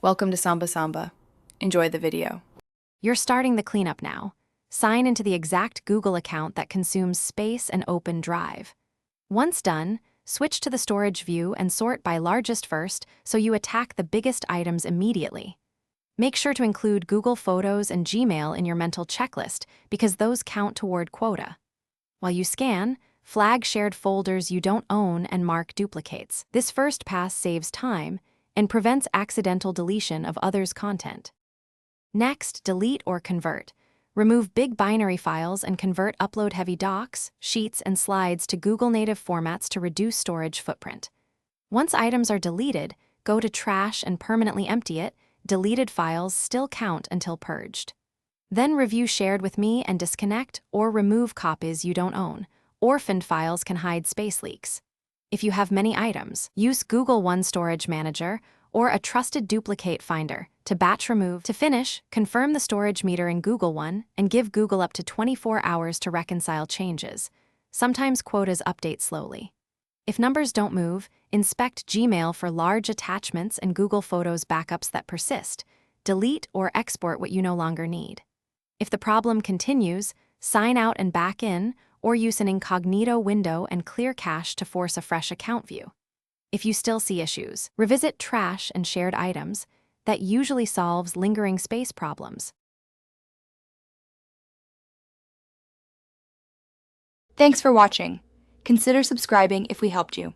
Welcome to Samba Samba. Enjoy the video. You're starting the cleanup now. Sign into the exact Google account that consumes space and open Drive. Once done, switch to the storage view and sort by largest first so you attack the biggest items immediately. Make sure to include Google Photos and Gmail in your mental checklist because those count toward quota. While you scan, flag shared folders you don't own and mark duplicates. This first pass saves time and prevents accidental deletion of others' content. Next, delete or convert. Remove big binary files and convert upload-heavy docs, sheets, and slides to Google native formats to reduce storage footprint. Once items are deleted, go to Trash and permanently empty it. Deleted files still count until purged. Then review Shared with Me and disconnect or remove copies you don't own. Orphaned files can hide space leaks. If you have many items, use Google One Storage Manager or a trusted duplicate finder to batch remove. To finish, confirm the storage meter in Google One and give Google up to 24 hours to reconcile changes. Sometimes quotas update slowly. If numbers don't move, inspect Gmail for large attachments and Google Photos backups that persist. Delete or export what you no longer need. If the problem continues, sign out and back in, or use an incognito window and clear cache to force a fresh account view. If you still see issues, revisit Trash and Shared items. That usually solves lingering space problems. Thanks for watching. Consider subscribing if we helped you.